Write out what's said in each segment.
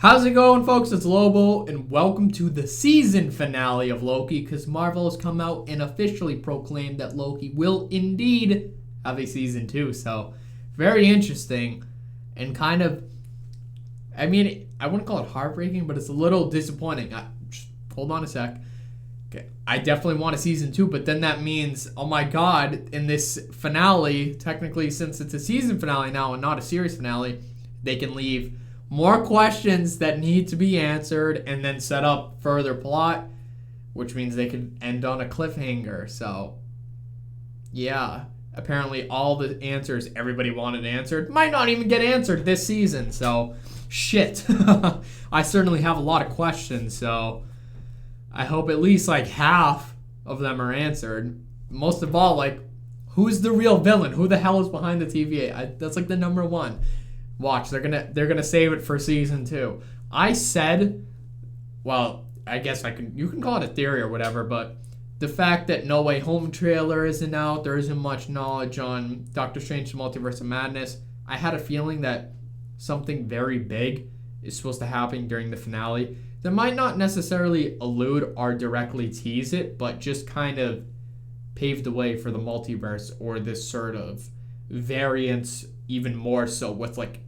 How's it going, folks? It's Lobo, and welcome to the season finale of Loki, because Marvel has come out and officially proclaimed that Loki will indeed have a season 2. So, very interesting, and kind of, I wouldn't call it heartbreaking, but it's a little disappointing. Just hold on a sec. Okay, I definitely want a season 2, but then that means, oh my god, in this finale, technically since it's a season finale now and not a series finale, they can leave more questions that need to be answered and then set up further plot, which means they could end on a cliffhanger. So, yeah, apparently all the answers everybody wanted answered might not even get answered this season. So, shit. I certainly have a lot of questions, so I hope at least like half of them are answered. Most of all, like, who's the real villain? Who the hell is behind the TVA? That's like the number one. Watch, they're gonna save it for season 2. I said, well, I guess you can call it a theory or whatever, but the fact that No Way Home trailer isn't out, there isn't much knowledge on Doctor Strange: Multiverse of Madness. I had a feeling that something very big is supposed to happen during the finale. That might not necessarily allude or directly tease it, but just kind of pave the way for the multiverse or this sort of variance, even more so with like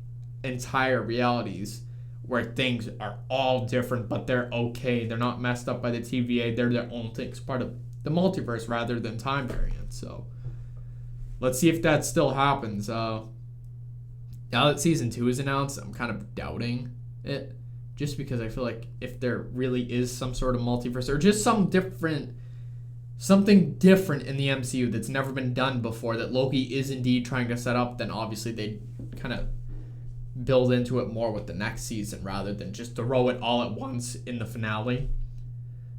entire realities where things are all different, but they're okay. They're not messed up by the TVA. They're their own things, part of the multiverse rather than time variance. So let's see if that still happens. Now that season 2 is announced, I'm kind of doubting it, just because I feel like if there really is some sort of multiverse or just something different in the MCU that's never been done before, that Loki is indeed trying to set up, then obviously they kind of build into it more with the next season rather than just throw it all at once in the finale.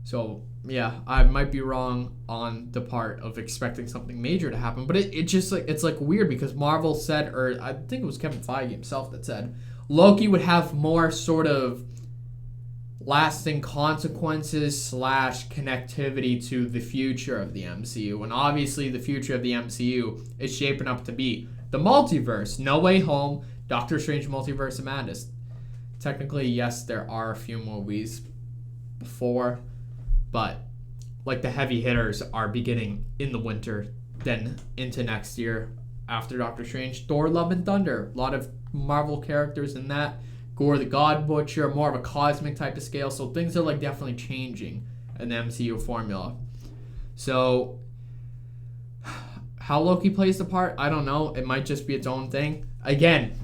So yeah, I might be wrong on the part of expecting something major to happen, but it just like, it's like weird because Marvel said, or I think it was Kevin Feige himself that said Loki would have more sort of lasting consequences / connectivity to the future of the MCU. And obviously the future of the MCU is shaping up to be the multiverse, No Way Home, Doctor Strange: Multiverse of Madness. Technically, yes, there are a few movies before, but like the heavy hitters are beginning in the winter, then into next year after Doctor Strange. Thor: Love and Thunder, a lot of Marvel characters in that. Gore the God Butcher, more of a cosmic type of scale. So things are like definitely changing in the MCU formula. So how Loki plays the part, I don't know. It might just be its own thing. Again,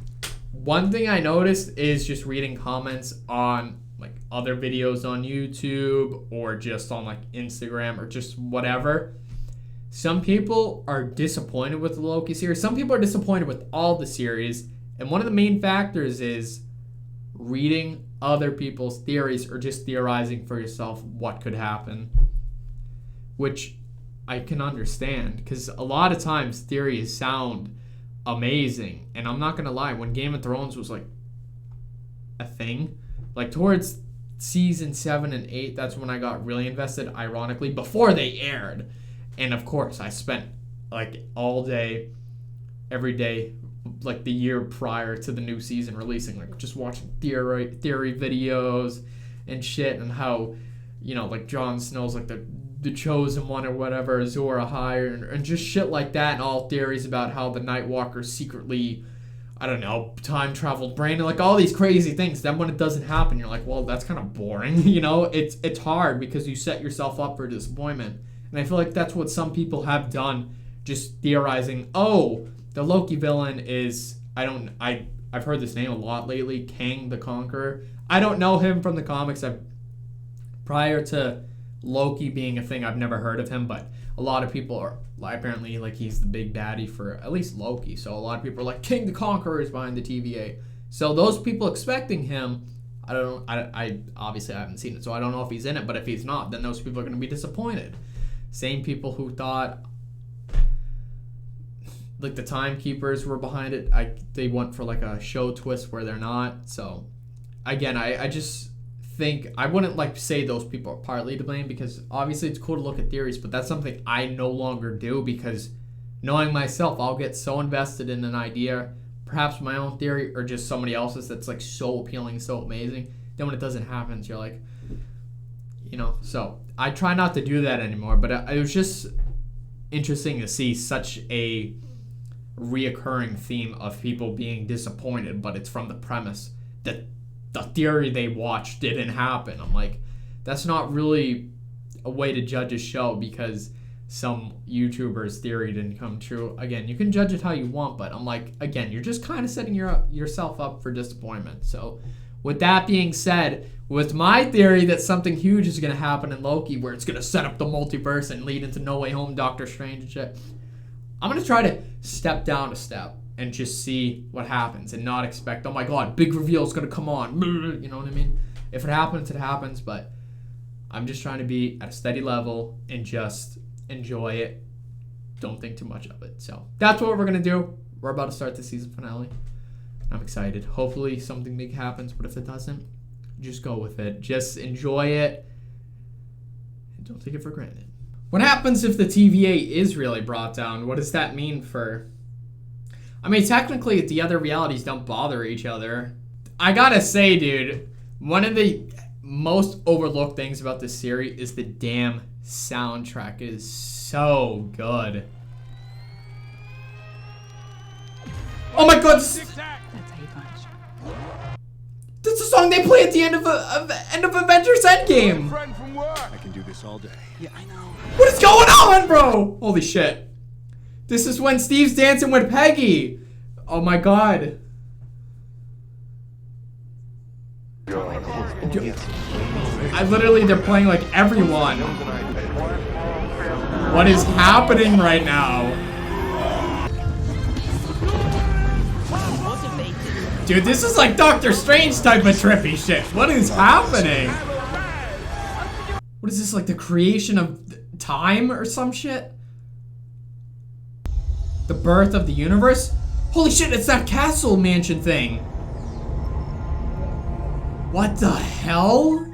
one thing I noticed is just reading comments on like other videos on YouTube or just on like Instagram or just whatever. Some people are disappointed with the Loki series. Some people are disappointed with all the series. And one of the main factors is reading other people's theories or just theorizing for yourself what could happen, which I can understand because a lot of times theories sound amazing. And I'm not gonna lie, when Game of Thrones was like a thing, like towards season 7 and 8, that's when I got really invested, ironically, before they aired. And of course I spent like all day, every day, like the year prior to the new season releasing, like just watching theory videos and shit, and how, you know, like Jon Snow's like the chosen one or whatever, Azor Ahai, and just shit like that, and all theories about how the Nightwalker secretly, I don't know, time traveled brain, and like all these crazy things. Then when it doesn't happen, you're like, well, that's kind of boring. You know, it's hard because you set yourself up for disappointment. And I feel like that's what some people have done, just theorizing, oh, the Loki villain is, I've heard this name a lot lately, Kang the Conqueror. I don't know him from the comics. Prior to Loki being a thing, I've never heard of him, but a lot of people are apparently like he's the big baddie for at least Loki. So a lot of people are like, King the Conqueror is behind the TVA. So those people expecting him, I obviously I haven't seen it, so I don't know if he's in it, but if he's not, then those people are going to be disappointed. Same people who thought like the Timekeepers were behind it, they went for like a show twist where they're not. So again, I just think I wouldn't like say those people are partly to blame, because obviously it's cool to look at theories, but that's something I no longer do, because knowing myself, I'll get so invested in an idea perhaps my own theory or just somebody else's that's like so appealing, so amazing. Then when it doesn't happen, you're like, you know. So I try not to do that anymore. But it was just interesting to see such a reoccurring theme of people being disappointed, but it's from the premise that the theory they watched didn't happen. I'm like, that's not really a way to judge a show because some YouTuber's theory didn't come true. Again, you can judge it how you want, but I'm like, again, you're just kind of setting yourself up for disappointment. So with that being said, with my theory that something huge is going to happen in Loki where it's going to set up the multiverse and lead into No Way Home, Doctor Strange and shit, I'm going to try to step down a step and just see what happens and not expect, oh my god, big reveal is going to come on. You know what I mean? If it happens, it happens, but I'm just trying to be at a steady level and just enjoy it. Don't think too much of it. So that's what we're going to do. We're about to start the season finale. I'm excited. Hopefully something big happens, but if it doesn't, just go with it. Just enjoy it and don't take it for granted. What happens if the TVA is really brought down? What does that mean for... I mean, technically, the other realities don't bother each other. I gotta say, dude, one of the most overlooked things about this series is the damn soundtrack. It is so good. Oh my god! That's how you punish. That's the song they play at the end of Avengers Endgame. I can do this all day. Yeah, I know. What is going on, bro? Holy shit! This is when Steve's dancing with Peggy. Oh my god. I literally, they're playing like everyone. What is happening right now? Dude, this is like Doctor Strange type of trippy shit. What is happening? What is this, like the creation of time or some shit? The birth of the universe? Holy shit, it's that castle mansion thing. What the hell?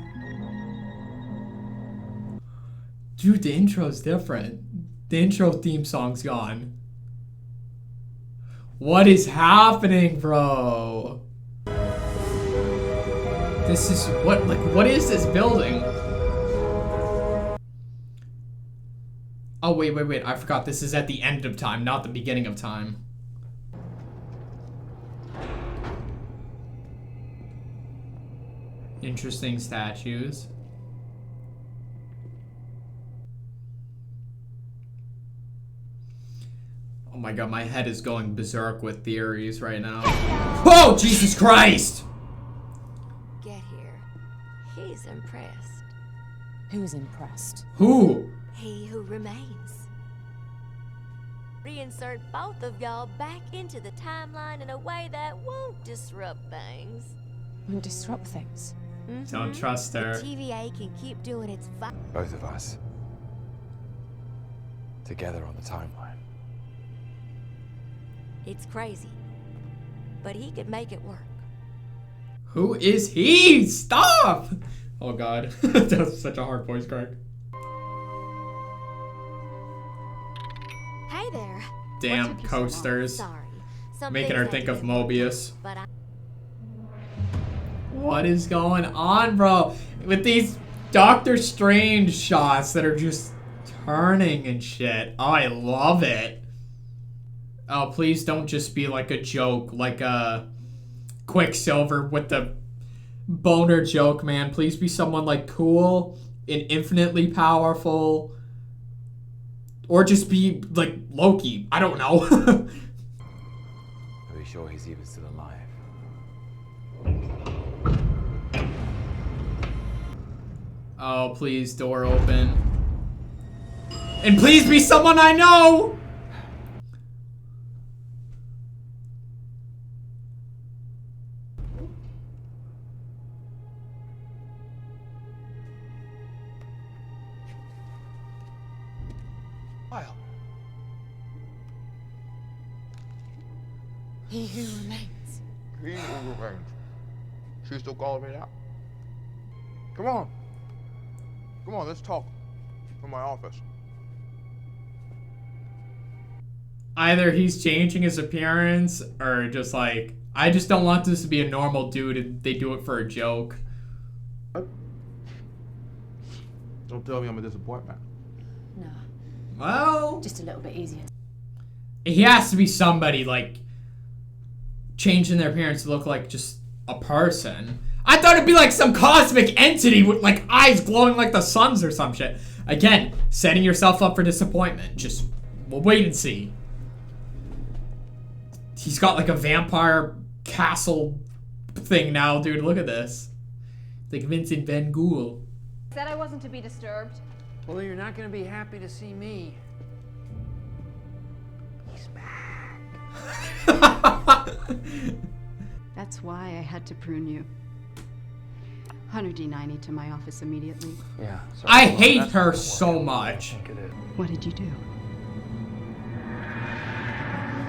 Dude, the intro's different. The intro theme song's gone. What is happening, bro? This is what is this building? Oh, wait, I forgot this is at the end of time, not the beginning of time. Interesting statues. Oh my god, my head is going berserk with theories right now. Oh, Jesus Christ! Get here. He's impressed. Who's impressed? Who? He who remains. Reinsert both of y'all back into the timeline in a way that won't disrupt things. Won't disrupt things. Don't trust her. The TVA can keep doing its Both of us. Together on the timeline. It's crazy. But he could make it work. Who is he? Stop! Oh god. That's such a hard voice crack. Hey there. Damn coasters. Sorry. Making her think of Mobius. But What is going on, bro? With these Doctor Strange shots that are just turning and shit. Oh, I love it. Oh, please don't just be like a joke, like a Quicksilver with the boner joke, man. Please be someone like cool and infinitely powerful. Or just be like Loki. I don't know. Are we sure he's even still alive? Oh, please, door open. And please be someone I know! Kyle. He who remains. He who remains. She's still calling me that. Come on. Come on, let's talk. In my office. Either he's changing his appearance or just like, I just don't want this to be a normal dude and they do it for a joke. Don't tell me I'm a disappointment. No, Well, just a little bit easier. he has to be somebody like changing their appearance to look like just a person. I thought it'd be like some cosmic entity with like eyes glowing like the sun's or some shit. Again, setting yourself up for disappointment. Just, we'll wait and see. He's got like a vampire castle thing now, dude. Look at this. It's like Vincent Van Gogh. Said I wasn't to be disturbed. Well, you're not going to be happy to see me. He's back. That's why I had to prune you. Hunter D90 to my office immediately. Yeah. I hate her so much. What did you do?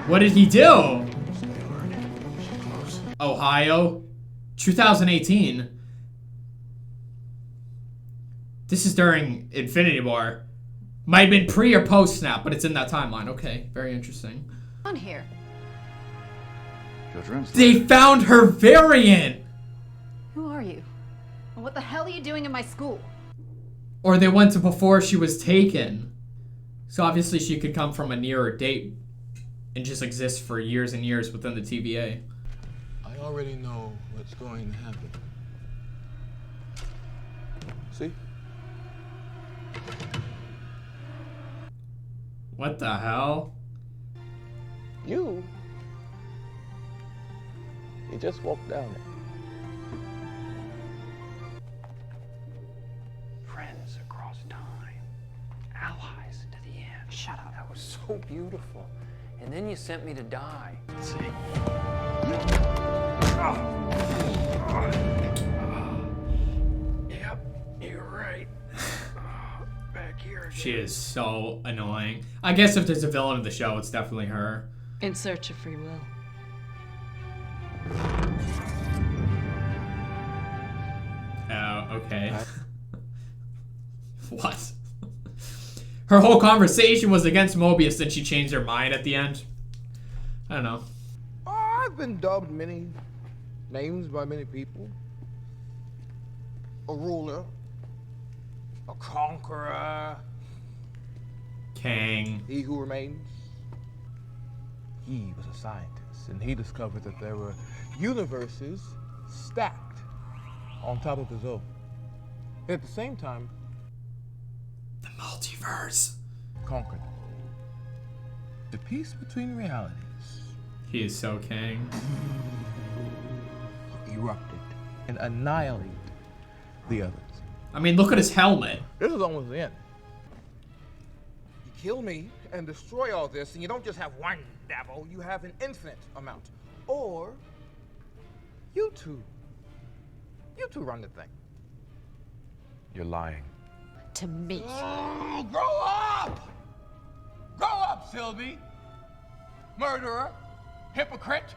What did he do? Ohio, 2018. This is during Infinity War. Might have been pre or post Snap, but it's in that timeline. Okay, very interesting. On here. They found her variant! Who are you? And what the hell are you doing in my school? Or they went to before she was taken. So obviously she could come from a nearer date and just exist for years and years within the TVA. I already know what's going to happen. See? What the hell? You just walked down it. Friends across time. Allies to the end. Shut up. That was so beautiful. And then you sent me to die. Let's see. Yep, you're right. Back here again. She is so annoying. I guess if there's a villain of the show, it's definitely her. In search of free will. Oh, okay. What? Her whole conversation was against Mobius, then she changed her mind at the end. I don't know. I've been dubbed many names by many people. A ruler, a conqueror, Kang. he who remains. He was a scientist, and he discovered that there were universes stacked on top of his own. At the same time, The multiverse. conquered the peace between realities. He is so Kang. Erupted and annihilated the others. I mean, look at his helmet. This is almost the end. You kill me and destroy all this, and you don't just have one devil, you have an infinite amount. Or you two run the thing. You're lying. To me. Oh, grow up! Grow up, Sylvie! Murderer, hypocrite.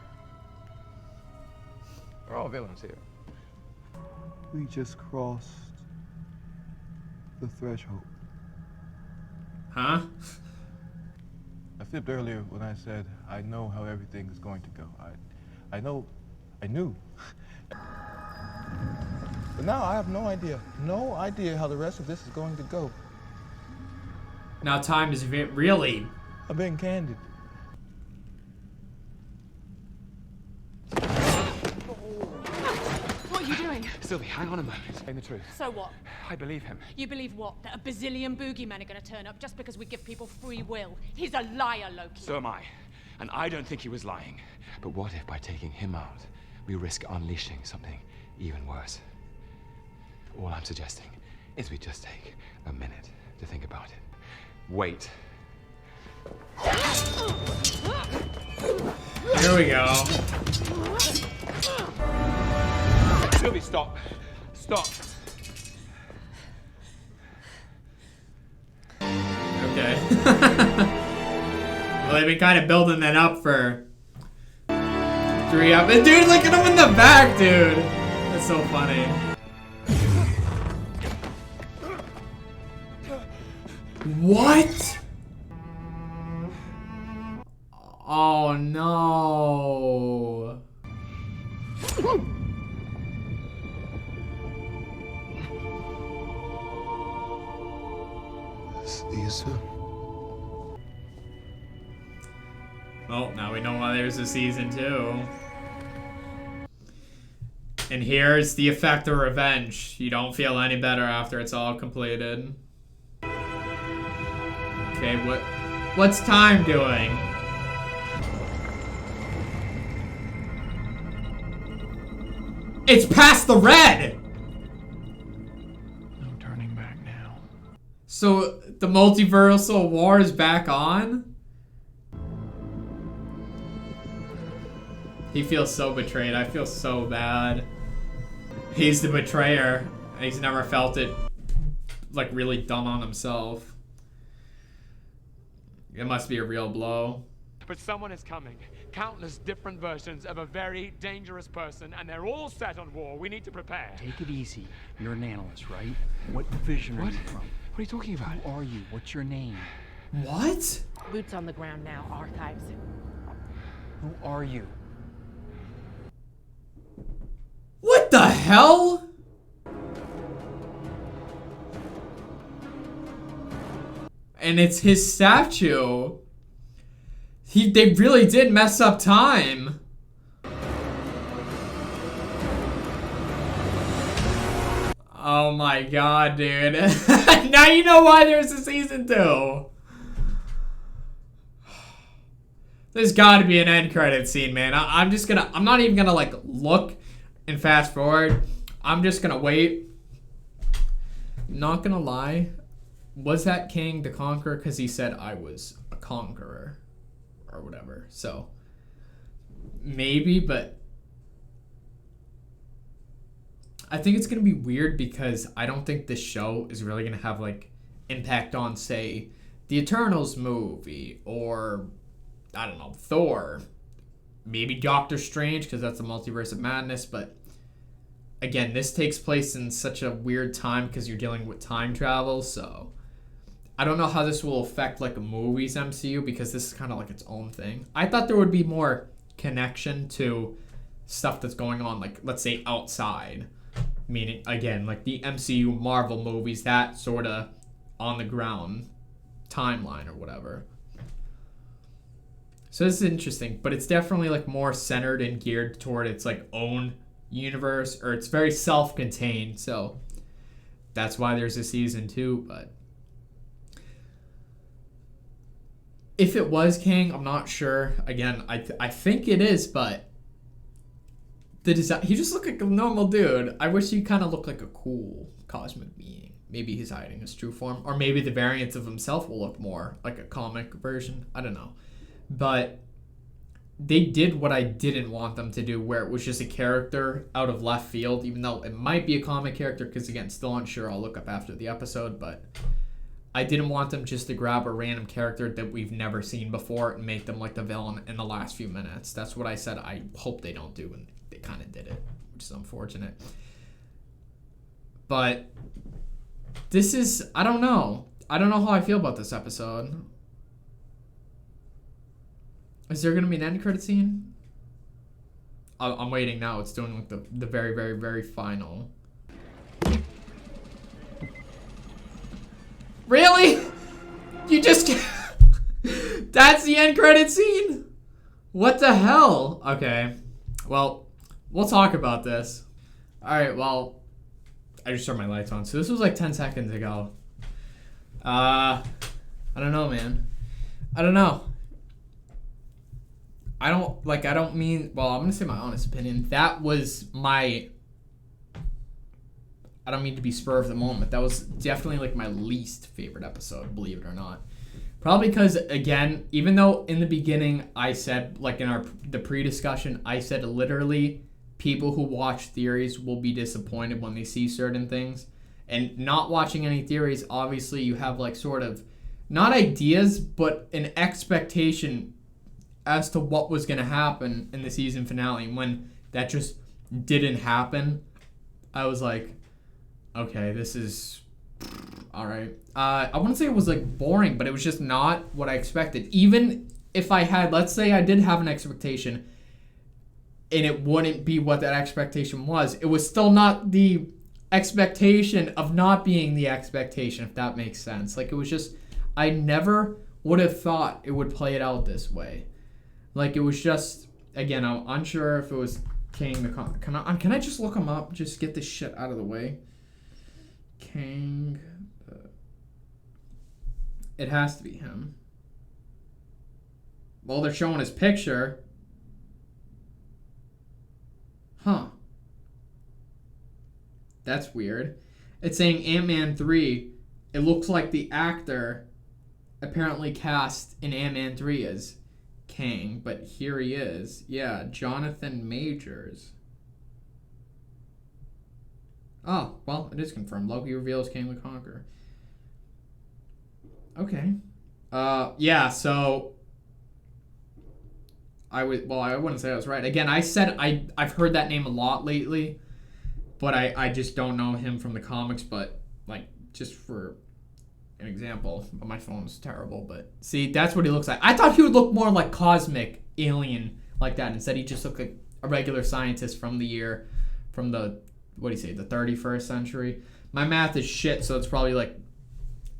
We're all villains here. We just crossed the threshold. Huh? I flipped earlier when I said I know how everything is going to go. I knew. But now I have no idea how the rest of this is going to go. Now time is really... I'm being candid. What are you doing? Sylvie, hang on a moment. Say the truth. So what? I believe him. You believe what? That a bazillion boogeymen are gonna turn up just because we give people free will? He's a liar, Loki. So am I. And I don't think he was lying. But what if by taking him out, we risk unleashing something even worse? All I'm suggesting is we just take a minute to think about it. Wait. Here we go. Sylvie, stop. Stop. Okay. Well, they've been kind of building that up for 3 episodes. Dude, look at him in the back, dude. That's so funny. What? Oh no. See you soon. Well, now we know why there's a season 2. And here's the effect of revenge. You don't feel any better after it's all completed. Okay, what's time doing? It's past the red! No turning back now. So the multiversal war is back on? He feels so betrayed. I feel so bad. He's the betrayer. And he's never felt it like really done on himself. It must be a real blow. But someone is coming. Countless different versions of a very dangerous person, and they're all set on war. We need to prepare. Take it easy. You're an analyst, right? What division are What? you from? What are you talking about? Who are you? What's your name? What? Boots on the ground now, archives. Who are you? What the hell? And it's his statue. They really did mess up time. Oh my god, dude. Now you know why there's a season 2. There's gotta be an end credit scene, man. I'm not even gonna like look and fast forward. I'm just gonna wait. Not gonna lie. Was that King the Conqueror? Because he said I was a conqueror. Or whatever. So, maybe, but I think it's going to be weird because I don't think this show is really going to have, like, impact on, say, the Eternals movie or, I don't know, Thor. Maybe Doctor Strange because that's a multiverse of madness, but again, this takes place in such a weird time because you're dealing with time travel, so I don't know how this will affect like a movie's MCU because this is kind of like its own thing. I thought there would be more connection to stuff that's going on, like let's say outside, meaning again like the MCU Marvel movies, that sort of on the ground timeline or whatever. So this is interesting, but it's definitely like more centered and geared toward its like own universe, or it's very self-contained. So that's why there's a season 2, but if it was King, I'm not sure. Again, I think it is, but the design, he just looked like a normal dude. I wish he kind of looked like a cool cosmic being. Maybe he's hiding his true form, or maybe the variants of himself will look more like a comic version. I don't know. But they did what I didn't want them to do, where it was just a character out of left field, even though it might be a comic character, because again, still unsure. I'll look up after the episode, but I didn't want them just to grab a random character that we've never seen before and make them like the villain in the last few minutes. That's what I said I hope they don't do, and they kind of did it, which is unfortunate. But this is, I don't know. I don't know how I feel about this episode. Is there going to be an end credit scene? I'm waiting now. It's doing like the very, very, very final. Really? You just... That's the end credit scene? What the hell? Okay. Well, we'll talk about this. Alright, well, I just turned my lights on. So this was like 10 seconds ago. I don't know, man. I don't know. I don't mean... Well, I'm going to say my honest opinion. That was my... I don't mean to be spur of the moment. That was definitely like my least favorite episode, believe it or not. Probably because, again, even though in the beginning I said, like in the pre-discussion, I said literally people who watch theories will be disappointed when they see certain things. And not watching any theories, obviously you have like sort of, not ideas, but an expectation as to what was going to happen in the season finale. And when that just didn't happen, I was like, okay, this is all right. I wouldn't say it was like boring, but it was just not what I expected. Even if I had, let's say I did have an expectation and it wouldn't be what that expectation was, it was still not the expectation of not being the expectation, if that makes sense. Like, it was just, I never would have thought it would play it out this way. Like, it was just, again, I'm unsure if it was King the can I just look him up? Just get this shit out of the way. King. It has to be him. Well, they're showing his picture. Huh. That's weird. It's saying Ant-Man 3. It looks like the actor apparently cast in Ant-Man 3 as Kang, but here he is. Yeah, Jonathan Majors. Oh, well, it is confirmed. Loki reveals Kang the Conqueror. Okay. Yeah, so I wouldn't say I was right. Again, I said I've heard that name a lot lately, but I just don't know him from the comics. But, like, just for an example, my phone's terrible, but see, that's what he looks like. I thought he would look more like cosmic alien like that. Instead, he just looked like a regular scientist from the 31st century. My math is shit, so it's probably like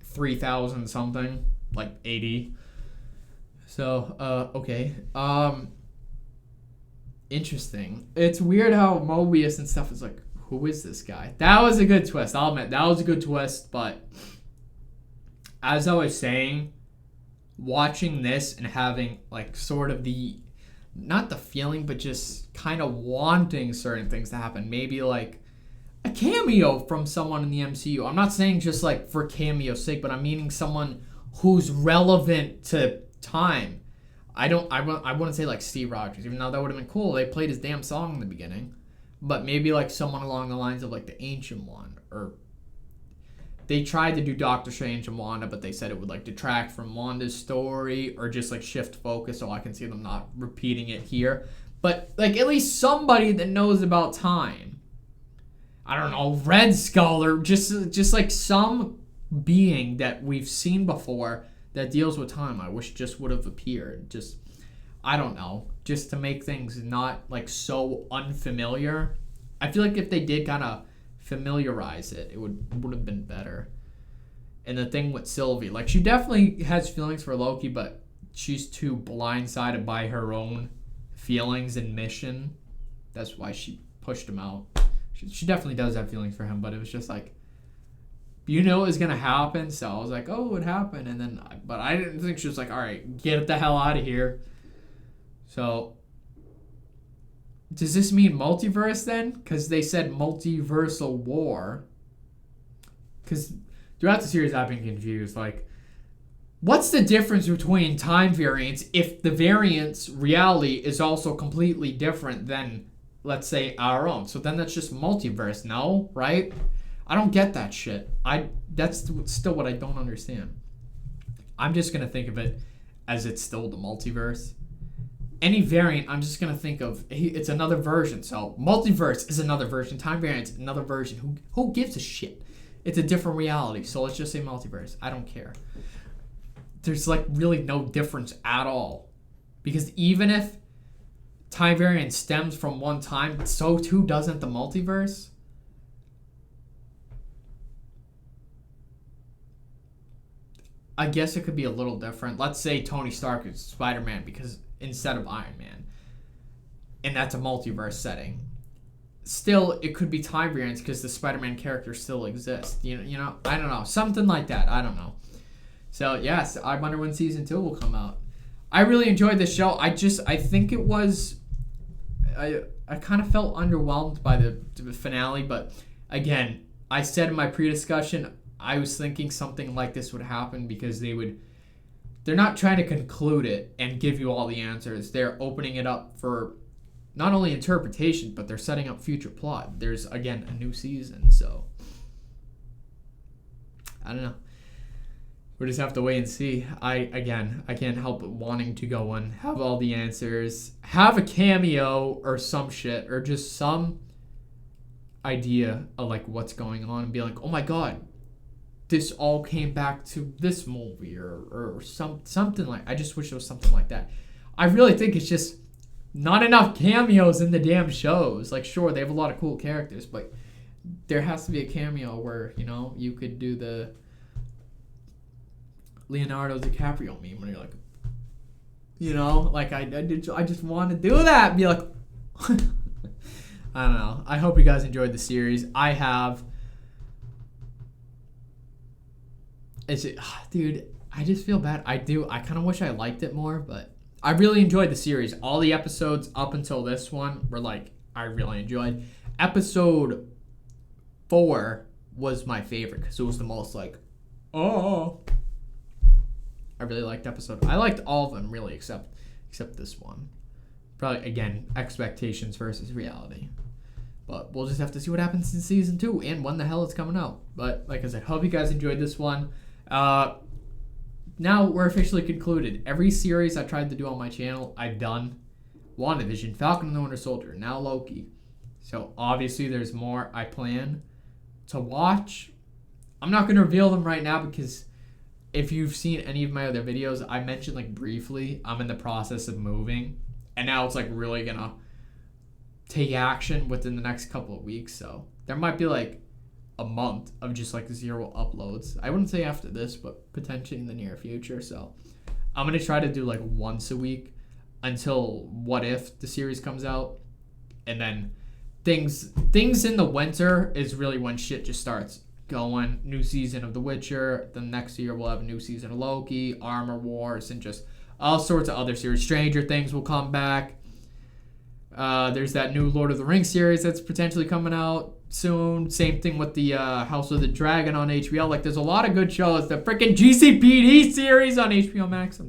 3,000 something, like 80. So, okay. Interesting. It's weird how Mobius and stuff is like, who is this guy? That was a good twist. I'll admit, that was a good twist, but as I was saying, watching this and having, like, sort of not the feeling, but just kind of wanting certain things to happen. Maybe, like, a cameo from someone in the MCU. I'm not saying just, like, for cameo's sake, but I'm meaning someone who's relevant to time. I wouldn't say, like, Steve Rogers, even though that would have been cool. They played his damn song in the beginning. But maybe, like, someone along the lines of, like, the Ancient One, or they tried to do Doctor Strange and Wanda, but they said it would, like, detract from Wanda's story or just, like, shift focus, so I can see them not repeating it here. But, like, at least somebody that knows about time. I don't know, Red Skull, or just like some being that we've seen before that deals with time. I wish just would have appeared. Just, I don't know, just to make things not, like, so unfamiliar. I feel like if they did kind of familiarize it, it would have been better. And the thing with Sylvie, like, she definitely has feelings for Loki, but she's too blindsided by her own feelings and mission. That's why she pushed him out. She definitely does have feelings for him, but it was just like, you know it was going to happen, so I was like, oh, it happened. And then, but I didn't think she was like, all right, get the hell out of here. So, does this mean multiverse then? Because they said multiversal war. Because throughout the series, I've been confused. Like, what's the difference between time variants if the variant's reality is also completely different than, let's say, our own? So then that's just multiverse, no? Right? I don't get that shit. That's still what I don't understand. I'm just going to think of it as it's still the multiverse. Any variant, I'm just going to think of, it's another version. So multiverse is another version. Time variant is another version. Who gives a shit? It's a different reality. So let's just say multiverse. I don't care. There's, like, really no difference at all. Because even if time variant stems from one time, so too doesn't the multiverse. I guess it could be a little different. Let's say Tony Stark is Spider-Man because instead of Iron Man, and that's a multiverse setting. Still, it could be time variants because the Spider-Man character still exists. You know, I don't know, something like that. I don't know. So yes, I wonder when season 2 will come out. I really enjoyed this show. I think it was. I kind of felt underwhelmed by the finale, but again, I said in my pre-discussion, I was thinking something like this would happen because they're not trying to conclude it and give you all the answers. They're opening it up for not only interpretation, but they're setting up future plot. There's, again, a new season, so I don't know. We just have to wait and see. I can't help but wanting to go and have all the answers, have a cameo or some shit, or just some idea of, like, what's going on, and be like, oh my god, this all came back to this movie or something like. I just wish it was something like that. I really think it's just not enough cameos in the damn shows. Like, sure, they have a lot of cool characters, but there has to be a cameo where, you know, you could do the Leonardo DiCaprio meme when you're like, you know, like I just want to do that. Be like, I don't know. I hope you guys enjoyed the series. I have. Dude, I just feel bad. I kind of wish I liked it more, but I really enjoyed the series. All the episodes up until this one were like, I really enjoyed. Episode 4 was my favorite because it was the most like, oh. I really liked I liked all of them really, except this one. Probably, again, expectations versus reality. But we'll just have to see what happens in season 2 and when the hell it's coming out. But like I said, hope you guys enjoyed this one. Now we're officially concluded. Every series I tried to do on my channel, I've done. WandaVision, Falcon and the Winter Soldier, now Loki. So obviously there's more I plan to watch. I'm not going to reveal them right now because if you've seen any of my other videos, I mentioned like briefly, I'm in the process of moving. And now it's like really going to take action within the next couple of weeks. So there might be like a month of just like 0 uploads. I wouldn't say after this, but potentially in the near future. So I'm going to try to do like once a week until What If the series comes out. And then things in the winter is really when shit just starts going. New season of The Witcher. The next year we'll have a new season of Loki, Armor Wars, and just all sorts of other series. Stranger Things will come back. There's that new Lord of the Rings series that's potentially coming out soon. Same thing with the House of the Dragon on HBO. Like, there's a lot of good shows. The freaking GCPD series on HBO Max.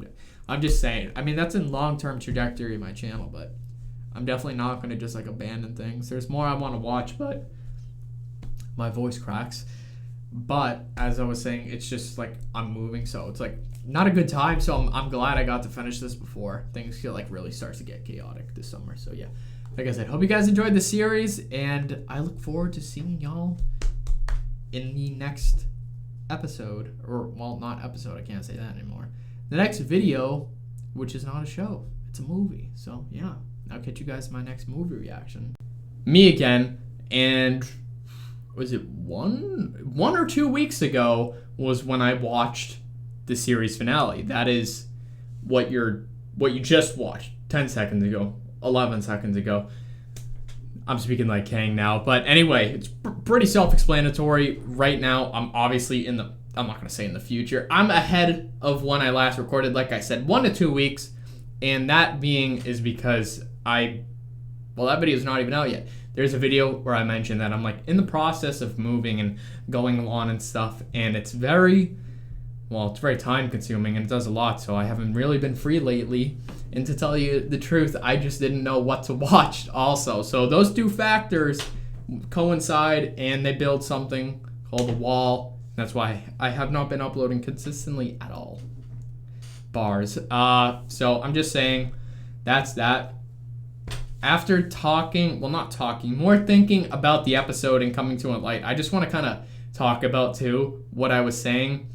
I'm just saying. I mean, that's in long-term trajectory of my channel, but I'm definitely not going to just like abandon things. There's more I want to watch, but my voice cracks. But as I was saying, it's just like I'm moving, so it's like not a good time. So I'm glad I got to finish this before things feel like really starts to get chaotic this summer. So yeah, like I said, hope you guys enjoyed the series, and I look forward to seeing y'all in the next episode, or well, not episode. I can't say that anymore. The next video, which is not a show, it's a movie. So yeah, I'll catch you guys in my next movie reaction. Me again, and was it one or 2 weeks ago was when I watched the series finale. That is what you just watched 10 seconds ago, 11 seconds ago. I'm speaking like Kang now, but anyway, it's pretty self-explanatory. Right now, I'm obviously I'm not going to say in the future. I'm ahead of when I last recorded, like I said, 1 to 2 weeks, and that being is because that video is not even out yet. There's a video where I mentioned that I'm like in the process of moving and going on and stuff, and it's very time consuming and it does a lot, so I haven't really been free lately. And to tell you the truth, I just didn't know what to watch also. So those 2 factors coincide and they build something called The Wall. That's why I have not been uploading consistently at all. Bars. So I'm just saying that's that. After more thinking about the episode and coming to a light, I just want to kind of talk about too what I was saying.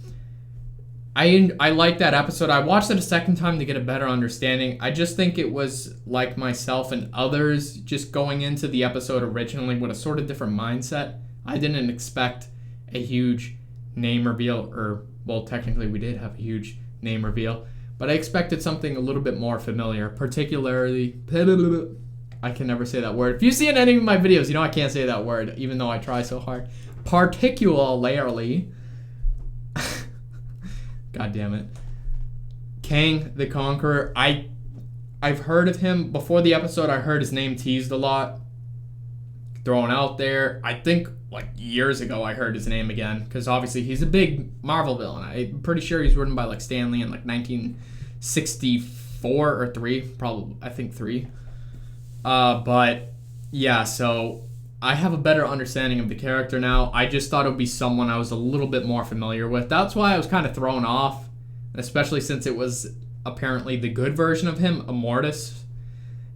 I like that episode. I watched it a second time to get a better understanding. I just think it was like myself and others just going into the episode originally with a sort of different mindset. I didn't expect a huge name reveal, or well, technically we did have a huge name reveal, but I expected something a little bit more familiar, particularly, I can never say that word. If you see in any of my videos, you know I can't say that word, even though I try so hard. Particularly, God damn it, Kang the Conqueror. I've heard of him before the episode. I heard his name teased a lot, thrown out there. I think like years ago I heard his name again, because obviously he's a big Marvel villain. I'm pretty sure he's written by like Stan Lee in like 1964 or 3, probably I think 3. But yeah, so I have a better understanding of the character now. I just thought it would be someone I was a little bit more familiar with. That's why I was kind of thrown off, especially since it was apparently the good version of him, Immortus.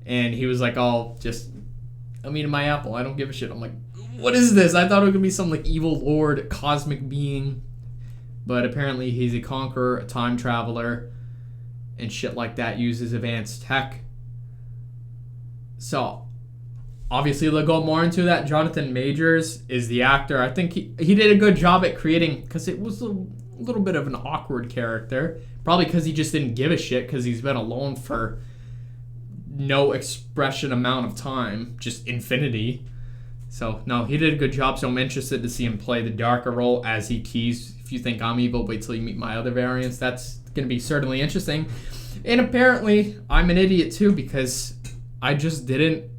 And he was like, I'm eating my apple. I don't give a shit. I'm like, what is this? I thought it was going to be some like evil lord, cosmic being. but apparently he's a conqueror, a time traveler, and shit like that, uses advanced tech. So, obviously they'll go more into that. Jonathan Majors is the actor. I think he did a good job at creating, because it was a little bit of an awkward character. Probably because he just didn't give a shit, because he's been alone for no expression amount of time, just infinity. So, no, he did a good job, so I'm interested to see him play the darker role as he teased. If you think I'm evil, wait till you meet my other variants. That's going to be certainly interesting. And apparently, I'm an idiot too, because I just didn't...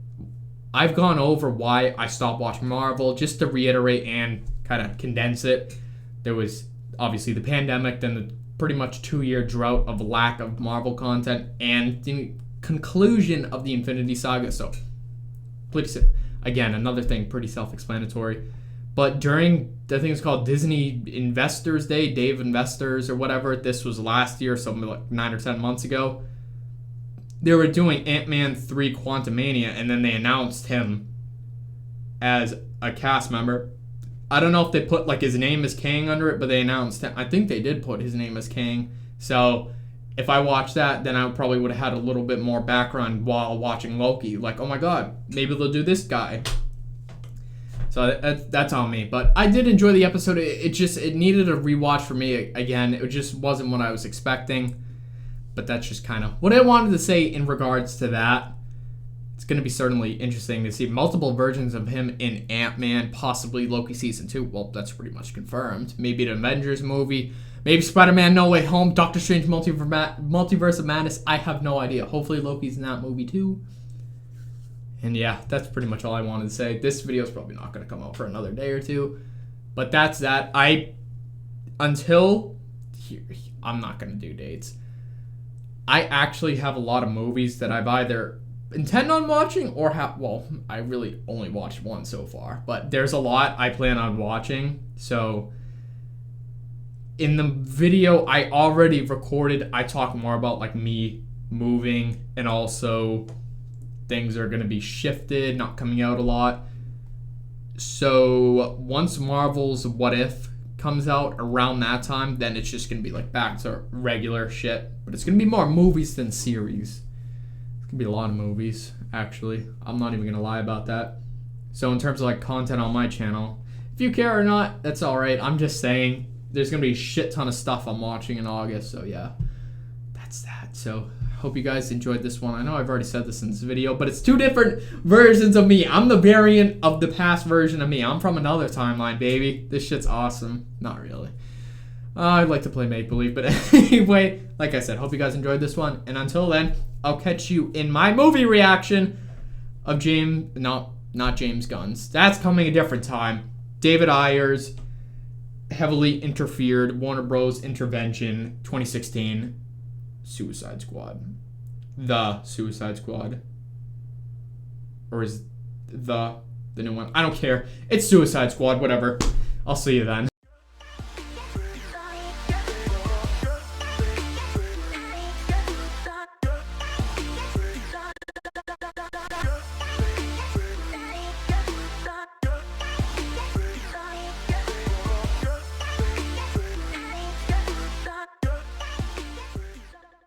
I've gone over why I stopped watching Marvel, just to reiterate and kind of condense it. There was obviously the pandemic, then the pretty much 2-year drought of lack of Marvel content, and the conclusion of the Infinity Saga. So, again, another thing, pretty self-explanatory. But during, I think it's called Disney Investors Day, Day of Investors or whatever, this was last year, something like 9 or 10 months ago, they were doing Ant-Man 3 Quantumania, and then they announced him as a cast member. I don't know if they put like his name as Kang under it, but they announced him. I think they did put his name as Kang. So if I watched that, then I probably would have had a little bit more background while watching Loki. Like, oh my god, maybe they'll do this guy. So that's on me. But I did enjoy the episode. It needed a rewatch for me. Again, it just wasn't what I was expecting. But that's just kind of what I wanted to say in regards to that. It's going to be certainly interesting to see multiple versions of him in Ant-Man, possibly Loki Season 2. Well, that's pretty much confirmed. Maybe an Avengers movie. Maybe Spider-Man No Way Home, Doctor Strange Multiverse of Madness. I have no idea. Hopefully Loki's in that movie too. And yeah, that's pretty much all I wanted to say. This video is probably not going to come out for another day or two. But that's that. I'm not going to do dates. I actually have a lot of movies that I've either intend on watching or I really only watched one so far. But there's a lot I plan on watching. So in the video I already recorded, I talk more about like me moving, and also things are going to be shifted, not coming out a lot. So once Marvel's What If comes out around that time, then it's just going to be like back to regular shit. But it's going to be more movies than series. It's going to be a lot of movies, actually. I'm not even going to lie about that. So in terms of like content on my channel, if you care or not, that's alright. I'm just saying there's going to be a shit ton of stuff I'm watching in August. So yeah, that's that. So hope you guys enjoyed this one. I know I've already said this in this video, but it's two different versions of me. I'm the variant of the past version of me. I'm from another timeline, baby. This shit's awesome. Not really. I'd like to play make-believe, but anyway, like I said, hope you guys enjoyed this one. And until then, I'll catch you in my movie reaction of not James Gunn's. That's coming a different time. David Ayers, heavily interfered, Warner Bros. Intervention, 2016. Suicide Squad. The Suicide Squad. Or is the new one? I don't care. It's Suicide Squad, whatever. I'll see you then.